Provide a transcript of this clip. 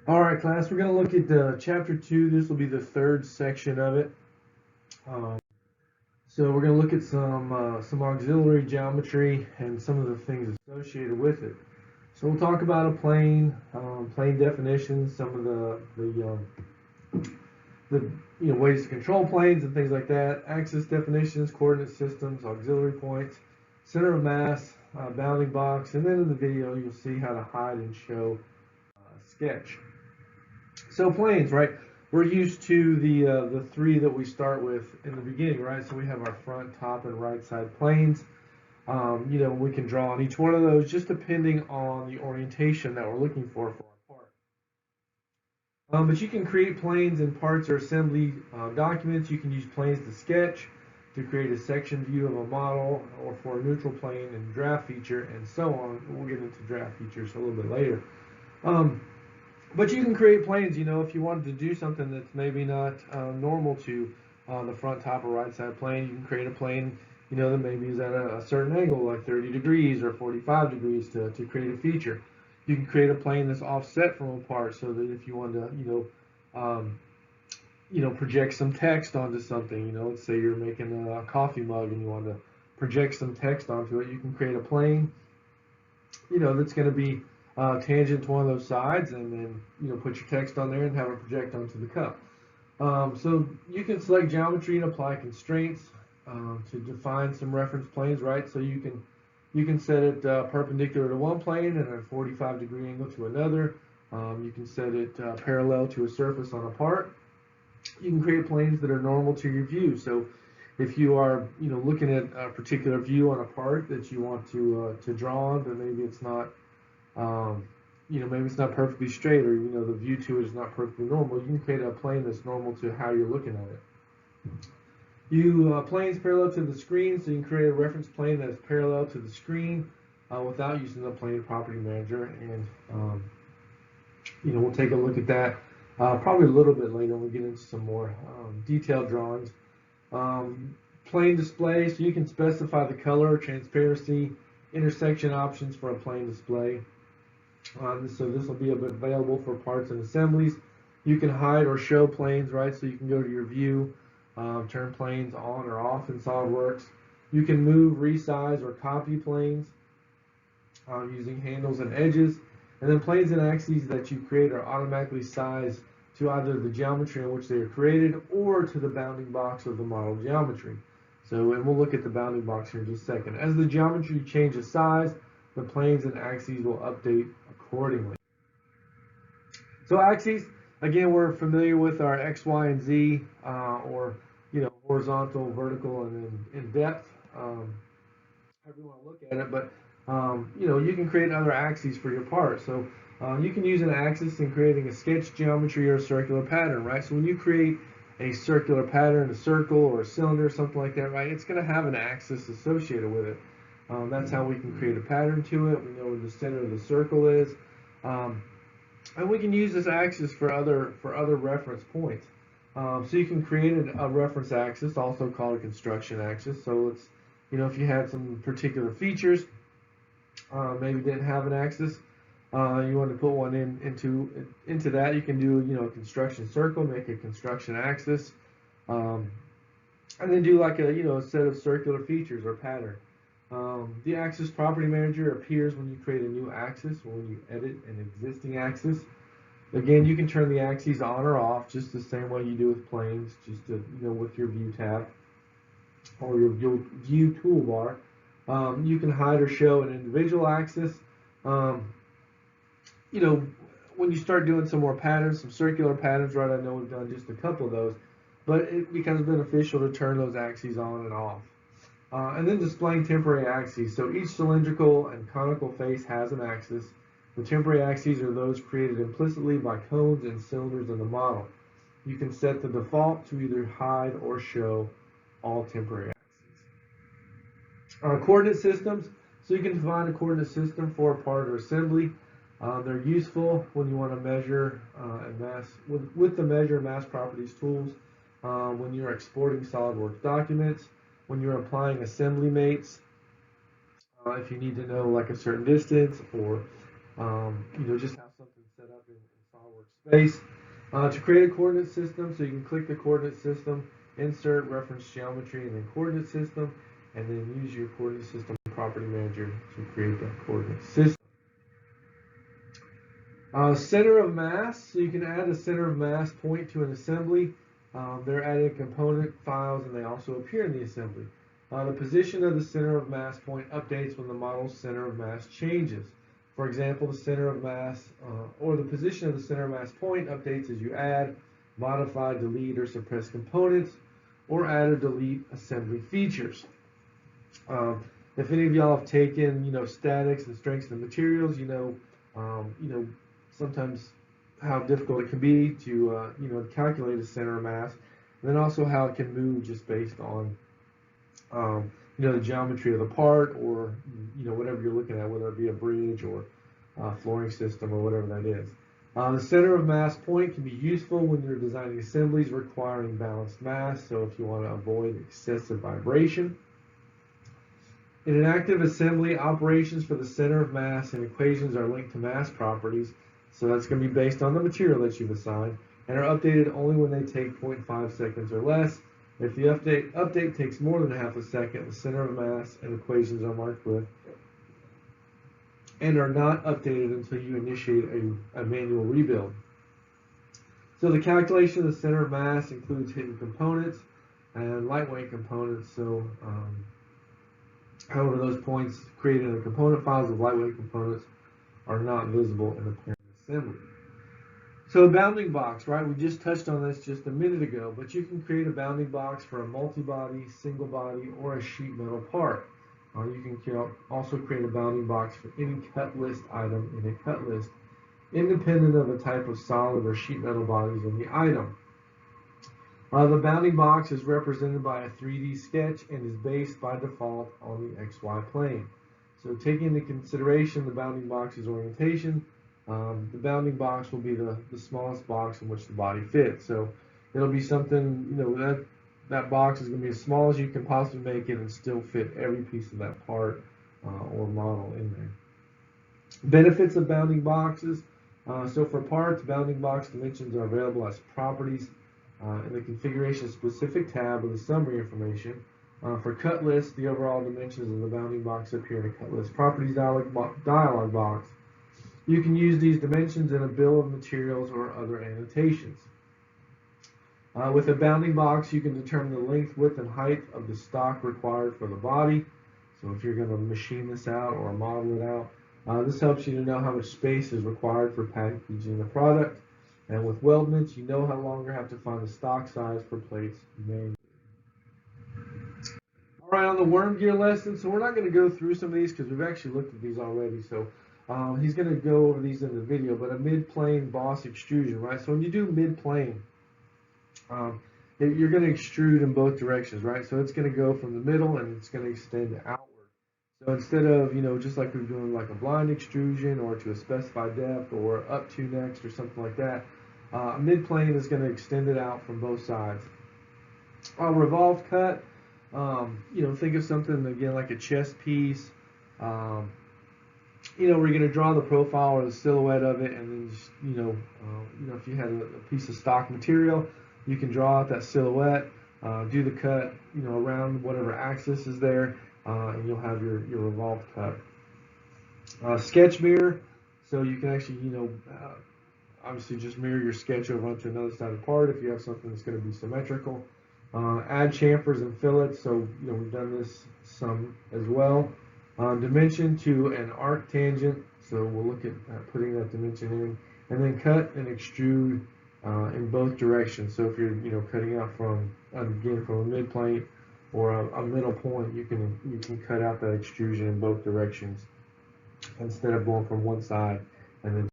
All right, class, we're going to look at chapter 2. This will be the third section of it. Um, so we're going to look at some auxiliary geometry and some of the things associated with it. So we'll talk about a plane, plane definitions, some of the ways to control planes and things like that, axis definitions, coordinate systems, auxiliary points, center of mass, bounding box, and then in the video you'll see how to hide and show sketch. So planes, right? We're used to the three that we start with in the beginning, right? So we have our front, top, and right side planes. We can draw on each one of those just depending on the orientation that we're looking for our part. But you can create planes in parts or assembly documents. You can use planes to sketch, to create a section view of a model, or for a neutral plane and draft feature, and so on. We'll get into draft features a little bit later. Um, But you can create planes, if you wanted to do something that's maybe not normal to the front, top, or right side plane. You can create a plane, that maybe is at a certain angle, like 30 degrees or 45 degrees to create a feature. You can create a plane that's offset from a part so that if you want to, project some text onto something, let's say you're making a coffee mug and you want to project some text onto it, you can create a plane that's going to be tangent to one of those sides, and then put your text on there and have it project onto the cup. So you can select geometry and apply constraints to define some reference planes, right? So you can set it perpendicular to one plane and at a 45-degree angle to another. You can set it parallel to a surface on a part. You can create planes that are normal to your view. So if you are looking at a particular view on a part that you want to draw on, but maybe it's not maybe it's not perfectly straight, or the view to it is not perfectly normal, you can create a plane that's normal to how you're looking at it. Planes parallel to the screen, so you can create a reference plane that is parallel to the screen without using the plane property manager, and we'll take a look at that probably a little bit later when we get into some more detailed drawings. Plane display, so you can specify the color, transparency, intersection options for a plane display. So this will be available for parts and assemblies. You can hide or show planes, right? So you can go to your view, turn planes on or off in SOLIDWORKS. You can move, resize, or copy planes using handles and edges. And then planes and axes that you create are automatically sized to either the geometry in which they are created or to the bounding box of the model geometry. And we'll look at the bounding box here in just a second. As the geometry changes size, the planes and axes will update accordingly. So axes, again, we're familiar with our X, Y, and Z, or horizontal, vertical, and then in depth. However you want to look at it, but you can create other axes for your part. So you can use an axis in creating a sketch geometry or a circular pattern, right? So when you create a circular pattern, a circle or a cylinder, something like that, right? It's going to have an axis associated with it. That's how we can create a pattern to it. We know where the center of the circle is, and we can use this axis for other reference points. So you can create a reference axis, also called a construction axis. So it's if you had some particular features, maybe didn't have an axis, you want to put one into that, you can do a construction circle, make a construction axis, and then do like a set of circular features or pattern. The axis property manager appears when you create a new axis or when you edit an existing axis. Again, you can turn the axes on or off just the same way you do with planes, just with your view tab or your view toolbar. You can hide or show an individual axis. When you start doing some more patterns, some circular patterns, right? I know we've done just a couple of those, but it becomes beneficial to turn those axes on and off. And then displaying temporary axes. So each cylindrical and conical face has an axis. The temporary axes are those created implicitly by cones and cylinders in the model. You can set the default to either hide or show all temporary axes. Coordinate systems. So you can define a coordinate system for a part or assembly. They're useful when you want to measure and mass with the measure and mass properties tools. When you're exporting SOLIDWORKS documents, when you're applying assembly mates, if you need to know like a certain distance, or just have something set up in SOLIDWORKS space. To create a coordinate system, so you can click the coordinate system, insert reference geometry, and then coordinate system, and then use your coordinate system property manager to create that coordinate system. Center of mass, so you can add a center of mass point to an assembly. They're added component files and they also appear in the assembly. The position of the center of mass point updates when the model's center of mass changes. For example, the center of mass or the position of the center of mass point updates as you add, modify, delete, or suppress components, or add or delete assembly features. If any of y'all have taken, statics and strengths of materials, sometimes how difficult it can be to, calculate a center of mass, and then also how it can move just based on, the geometry of the part or, whatever you're looking at, whether it be a bridge or flooring system or whatever that is. The center of mass point can be useful when you're designing assemblies requiring balanced mass, so if you want to avoid excessive vibration. In an active assembly, operations for the center of mass and equations are linked to mass properties, so that's going to be based on the material that you've assigned, and are updated only when they take 0.5 seconds or less. If the update takes more than half a second, the center of mass and equations are marked with and are not updated until you initiate a manual rebuild. So the calculation of the center of mass includes hidden components and lightweight components. So however, those points created in the component files of lightweight components are not visible in the parent assembly. So a bounding box, right? We just touched on this just a minute ago, but you can create a bounding box for a multi-body, single body, or a sheet metal part. You can also create a bounding box for any cut list item in a cut list, independent of the type of solid or sheet metal bodies in the item. The bounding box is represented by a 3D sketch and is based by default on the XY plane. So taking into consideration the bounding box's orientation, the bounding box will be the smallest box in which the body fits. So it'll be something, that box is going to be as small as you can possibly make it and still fit every piece of that part or model in there. Benefits of bounding boxes. So for parts, bounding box dimensions are available as properties in the configuration specific tab of the summary information. For cut lists, the overall dimensions of the bounding box appear in a cut list properties dialog box. You can use these dimensions in a bill of materials or other annotations. With a bounding box, you can determine the length, width, and height of the stock required for the body. So if you're going to machine this out or model it out, this helps you to know how much space is required for packaging the product. And with weldments, you no longer have to find the stock size for plates manually. All right, on the worm gear lesson, so we're not going to go through some of these because we've actually looked at these already. So he's going to go over these in the video, but a mid-plane boss extrusion, right? So when you do mid-plane, you're going to extrude in both directions, right? So it's going to go from the middle and it's going to extend outward. So instead of, just like we're doing like a blind extrusion or to a specified depth or up to next or something like that, mid-plane is going to extend it out from both sides. Revolve cut, think of something, again, like a chest piece, we're going to draw the profile or the silhouette of it, and then just, if you had a piece of stock material, you can draw out that silhouette, do the cut, around whatever axis is there, and you'll have your revolved cut. Sketch mirror, so you can actually, obviously just mirror your sketch over onto another side of the part if you have something that's going to be symmetrical. Add chamfers and fillets, so we've done this some as well. Dimension to an arc tangent, so we'll look at putting that dimension in, and then cut and extrude in both directions. So if you're cutting out from a mid plane or a middle point, you can cut out that extrusion in both directions instead of going from one side and then